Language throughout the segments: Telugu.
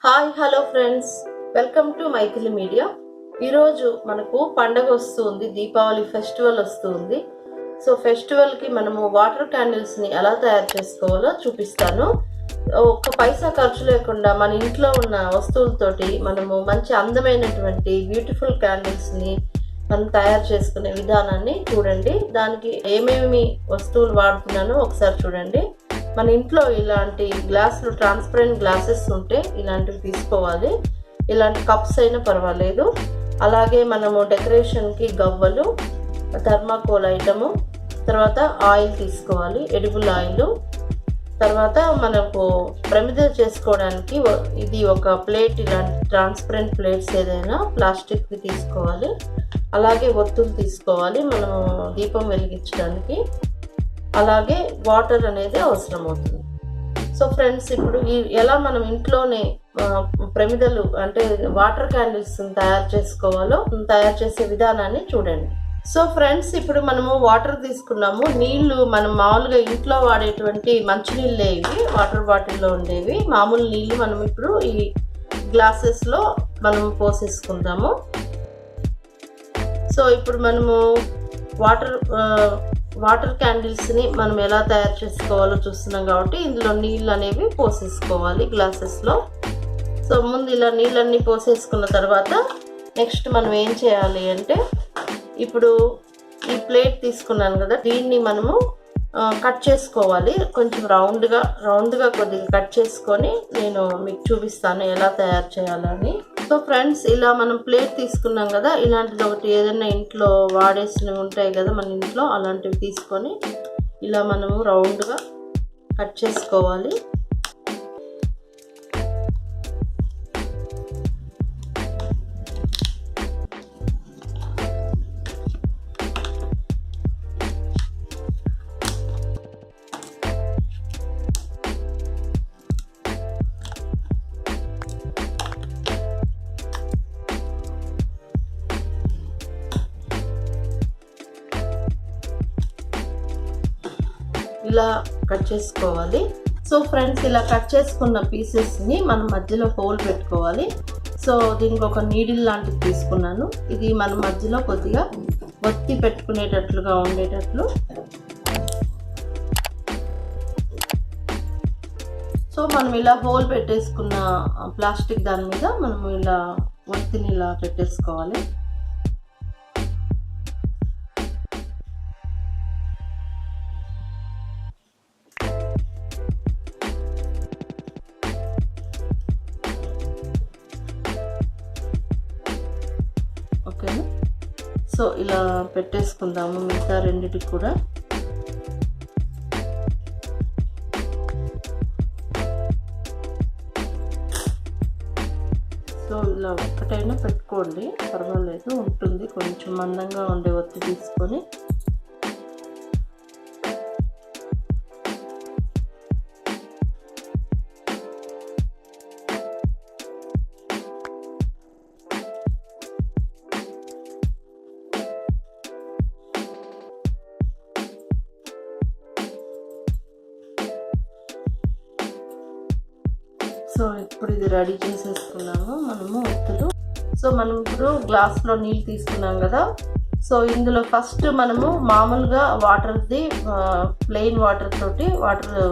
Hi hello friends, welcome to Maithili media. ఈరోజు మనకు పండగ వస్తుంది, దీపావళి ఫెస్టివల్ వస్తుంది. సో ఫెస్టివల్కి మనము వాటర్ క్యాండిల్స్ని ఎలా తయారు చేసుకోవాలో చూపిస్తాను. ఒక్క పైసా ఖర్చు లేకుండా మన ఇంట్లో ఉన్న వస్తువులతోటి మనము మంచి అందమైనటువంటి బ్యూటిఫుల్ క్యాండిల్స్ని మనం తయారు చేసుకునే విధానాన్ని చూడండి. దానికి ఏమేమి వస్తువులు వాడుతున్నానో ఒకసారి చూడండి. మన ఇంట్లో ఇలాంటి గ్లాసులు, ట్రాన్స్పరెంట్ గ్లాసెస్ ఉంటే ఇలాంటివి తీసుకోవాలి. ఇలాంటి కప్స్ అయినా పర్వాలేదు. అలాగే మనము డెకరేషన్కి గవ్వలు, థర్మాకోల్ ఐటము, తర్వాత ఆయిల్ తీసుకోవాలి, ఎడిబుల్ ఆయిల్. తర్వాత మనకు ప్రమిద చేసుకోవడానికి ఇది ఒక ప్లేట్, ఇలాంటి ట్రాన్స్పరెంట్ ప్లేట్స్ ఏదైనా ప్లాస్టిక్వి తీసుకోవాలి. అలాగే ఒత్తులు తీసుకోవాలి మనము దీపం వెలిగించడానికి. అలాగే వాటర్ అనేది అవసరం అవుతుంది. సో ఫ్రెండ్స్, ఇప్పుడు ఎలా మనం ఇంట్లోనే ప్రమిదలు అంటే వాటర్ క్యాండిల్స్ తయారు చేసుకోవాలో తయారు చేసే విధానాన్ని చూడండి. సో ఫ్రెండ్స్, ఇప్పుడు మనము వాటర్ తీసుకున్నాము. నీళ్లు మనం మామూలుగా ఇంట్లో వాడేటువంటి మంచినీళ్ళే ఇవి, వాటర్ బాటిల్లో ఉండేవి. మామూలు నీళ్లు మనం ఇప్పుడు ఈ గ్లాసెస్లో మనం పోసేసుకుందాము. సో ఇప్పుడు మనము వాటర్ క్యాండిల్స్ని మనం ఎలా తయారు చేసుకోవాలో చూస్తున్నాం కాబట్టి ఇందులో నీళ్ళు అనేవి పోసేసుకోవాలి గ్లాసెస్లో. సో ముందు ఇలా నీళ్ళన్నీ పోసేసుకున్న తర్వాత నెక్స్ట్ మనం ఏం చేయాలి అంటే, ఇప్పుడు ఈ ప్లేట్ తీసుకున్నాను కదా, దీన్ని మనము కట్ చేసుకోవాలి. కొంచెం రౌండ్గా కొద్దిగా కట్ చేసుకొని నేను మీకు చూపిస్తాను ఎలా తయారు చేయాలని. సో ఫ్రెండ్స్, ఇలా మనం ప్లేట్ తీసుకున్నాం కదా, ఇలాంటిది ఒకటి ఏదైనా ఇంట్లో వాడేసినవి ఉంటాయి కదా మన ఇంట్లో, అలాంటివి తీసుకొని ఇలా మనము రౌండ్గా కట్ చేసుకోవాలి. ఇలా కట్ చేసుకోవాలి. సో ఫ్రెండ్స్, ఇలా కట్ చేసుకున్న పీసెస్ని మనం మధ్యలో హోల్ పెట్టుకోవాలి. సో దీనికి ఒక నీడిల్ లాంటిది తీసుకున్నాను. ఇది మనం మధ్యలో కొద్దిగా ఒత్తి పెట్టుకునేటట్లుగా ఉండేటట్లు. సో మనం ఇలా హోల్ పెట్టేసుకున్న ప్లాస్టిక్ దాని మీద మనం ఇలా ఒత్తిని ఇలా పెట్టేసుకోవాలి. ఓకేనా? సో ఇలా పెట్టేసుకుందాము మిగతా రెండిటికి కూడా. సో ఇలా ఒక్కటైనా పెట్టుకోండి, పర్వాలేదు, ఉంటుంది. కొంచెం మందంగా ఉండే ఒత్తి తీసుకొని సో ఇప్పుడు ఇది రెడీ చేసేసుకున్నాము మనము ఒత్తులు. సో మనం ఇప్పుడు గ్లాస్లో నీళ్ళు తీసుకున్నాం కదా. సో ఇందులో ఫస్ట్ మనము మామూలుగా వాటర్ది ప్లెయిన్ వాటర్ తోటి వాటర్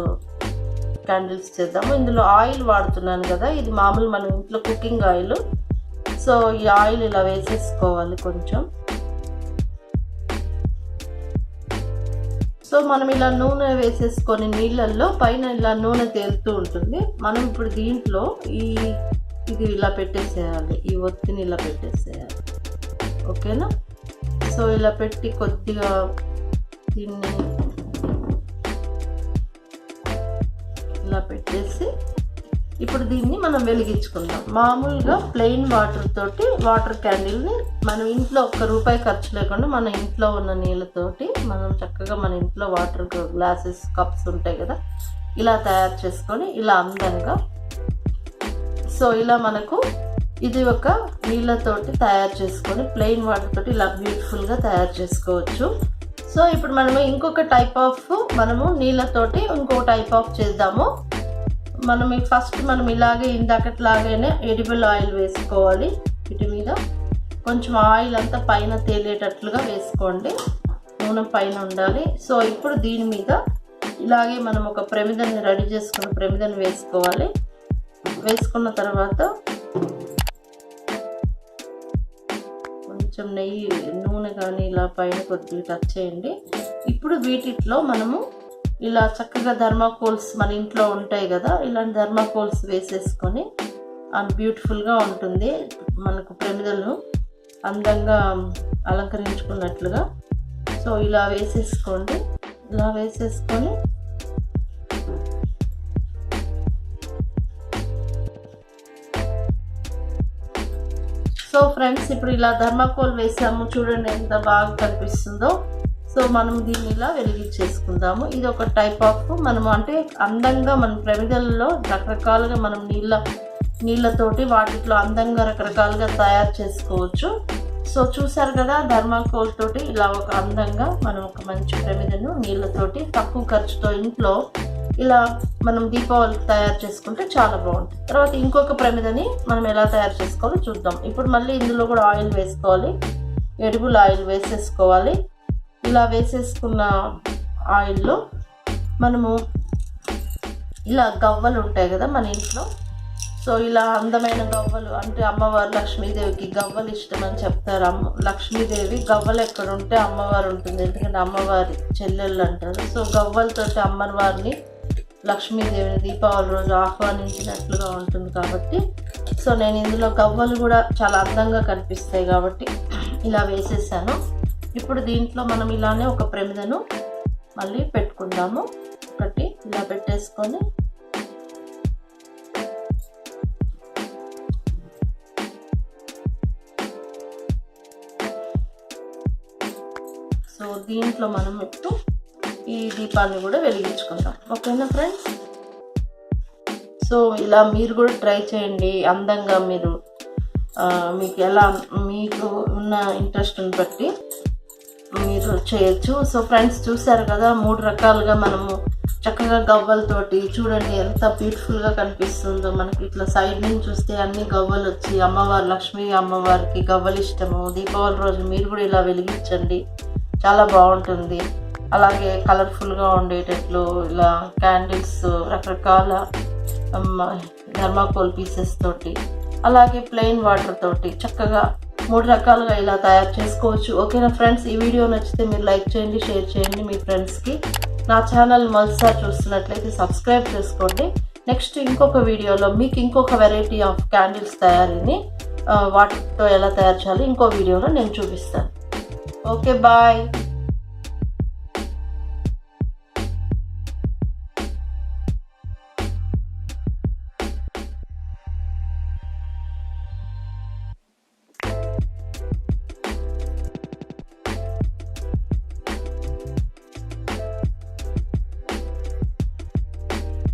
క్యాండిల్స్ చేద్దాము. ఇందులో ఆయిల్ వాడుతున్నాను కదా, ఇది మామూలు మన ఇంట్లో కుకింగ్ ఆయిల్. సో ఈ ఆయిల్ ఇలా వేసేసుకోవాలి కొంచెం. సో మనం ఇలా నూనె వేసేసుకొని నీళ్ళల్లో పైన ఇలా నూనె తేలుతూ ఉంటుంది. మనం ఇప్పుడు దీంట్లో ఇది ఇలా పెట్టేసేయాలి, ఈ ఒత్తిని ఇలా పెట్టేసేయాలి. ఓకేనా? సో ఇలా పెట్టి కొద్దిగా దీన్ని ఇలా పెట్టేసి ఇప్పుడు దీన్ని మనం వెలిగించుకుందాం. మామూలుగా ప్లెయిన్ వాటర్ తోటి వాటర్ క్యాండిల్ని మనం ఇంట్లో ₹1 ఖర్చు లేకుండా మన ఇంట్లో ఉన్న నీళ్ళతోటి మనం చక్కగా మన ఇంట్లో వాటర్ గ్లాసెస్, కప్స్ ఉంటాయి కదా, ఇలా తయారు చేసుకొని ఇలా అందంగా. సో ఇలా మనకు ఇది ఒక నీళ్ళతోటి తయారు చేసుకొని ప్లెయిన్ వాటర్ తోటి ఇలా బ్యూటిఫుల్గా తయారు చేసుకోవచ్చు. సో ఇప్పుడు మనము ఇంకొక టైప్ ఆఫ్ నీళ్ళతోటి ఇంకొక టైప్ ఆఫ్ చేద్దాము. మనం ఇలాగే ఇందాకట్లాగానే ఎడిబుల్ ఆయిల్ వేసుకోవాలి. వీటి మీద కొంచెం ఆయిల్ అంతా పైన తేలేటట్లుగా వేసుకోండి, నూనె పైన ఉండాలి. సో ఇప్పుడు దీని మీద ఇలాగే మనం ఒక ప్రమిదని రెడీ చేసుకున్న ప్రమిదని వేసుకోవాలి. వేసుకున్న తర్వాత కొంచెం నూనె కానీ ఇలా పైన కొద్దిగా టచ్ చేయండి. ఇప్పుడు వీటిలో మనము ఇలా చక్కగా థర్మాకోల్స్ మన ఇంట్లో ఉంటాయి కదా, ఇలాంటి థర్మాకోల్స్ వేసేసుకొని బ్యూటిఫుల్గా ఉంటుంది. మనకు ప్రమిదలు అందంగా అలంకరించుకున్నట్లుగా. సో ఇలా వేసేసుకోండి. ఇలా వేసేసుకొని సో ఫ్రెండ్స్, ఇప్పుడు ఇలా థర్మాకోల్ వేసాము చూడండి ఎంత బాగా కనిపిస్తుందో. సో మనం దీన్ని ఇలా వెలిగించేసుకుందాము. ఇది ఒక టైప్ ఆఫ్ మనము అంటే అందంగా మన ప్రమిదల్లో రకరకాలుగా మనం నీళ్ళతోటి వాటిలో అందంగా రకరకాలుగా తయారు చేసుకోవచ్చు. సో చూసారు కదా, థర్మాకోల్ తోటి ఇలా ఒక అందంగా మనం ఒక మంచి ప్రమిదను నీళ్ళతోటి తక్కువ ఖర్చుతో ఇంట్లో ఇలా మనం దీపావళికి తయారు చేసుకుంటే చాలా బాగుంటుంది. తర్వాత ఇంకొక ప్రమిదని మనం ఎలా తయారు చేసుకోవాలో చూద్దాం. ఇప్పుడు మళ్ళీ ఇందులో కూడా ఆయిల్ వేసుకోవాలి, ఎడిబుల్ ఆయిల్ వేసేసుకోవాలి. ఇలా వేసేసుకున్న ఆయిల్లో మనము ఇలా గవ్వలు ఉంటాయి కదా మన ఇంట్లో. సో ఇలా అందమైన గవ్వలు అంటే అమ్మవారు లక్ష్మీదేవికి గవ్వలు ఇష్టం అని చెప్తారు. లక్ష్మీదేవి గవ్వలు ఎక్కడ ఉంటే అమ్మవారు ఉంటుంది, ఎందుకంటే అమ్మవారి చెల్లెళ్ళు అంటారు. సో గవ్వలతోటి అమ్మవారిని లక్ష్మీదేవిని దీపావళి రోజు ఆహ్వానించినట్లుగా ఉంటుంది కాబట్టి సో నేను ఇందులో గవ్వలు కూడా చాలా అందంగా కనిపిస్తాయి కాబట్టి ఇలా వేసేసాను. ఇప్పుడు దీంట్లో మనం ఇలానే ఒక ప్రమిదను మళ్ళీ పెట్టుకుందాము. ఒకటి ఇలా పెట్టేసుకొని సో దీంట్లో మనం ఇప్పుడు ఈ దీపాన్ని కూడా వెలిగించుకుందాం. ఓకేనా ఫ్రెండ్స్? సో ఇలా మీరు కూడా ట్రై చేయండి. అందంగా మీకు ఉన్న ఇంట్రెస్ట్ని బట్టి మీరు చేయొచ్చు. సో ఫ్రెండ్స్ చూసారు కదా, 3 రకాలుగా మనము చక్కగా గవ్వలతోటి చూడండి ఎంత బ్యూటిఫుల్గా కనిపిస్తుందో. మనకి ఇట్లా సైడ్ నుంచి చూస్తే అన్ని గవ్వలు వచ్చి లక్ష్మీ అమ్మవారికి గవ్వలు ఇష్టము. దీపావళి రోజు మీరు కూడా ఇలా వెలిగించండి, చాలా బాగుంటుంది. అలాగే కలర్ఫుల్గా ఉండేటట్లు ఇలా క్యాండిల్స్ రకరకాల థర్మాకోల్ పీసెస్ తోటి, అలాగే ప్లెయిన్ వాటర్ తోటి చక్కగా 3 రకాలుగా ఇలా తయారు చేసుకోవచ్చు. ఓకేనా ఫ్రెండ్స్? ఈ వీడియో నచ్చితే మీరు లైక్ చేయండి, షేర్ చేయండి మీ ఫ్రెండ్స్కి. నా ఛానల్ మొదటిసారి చూస్తున్నట్లయితే సబ్స్క్రైబ్ చేసుకోండి. నెక్స్ట్ ఇంకొక వీడియోలో మీకు ఇంకొక వెరైటీ ఆఫ్ క్యాండిల్స్ తయారీని వాటితో ఎలా తయారు చేయాలి ఇంకో వీడియోలో నేను చూపిస్తాను. Okay, bye.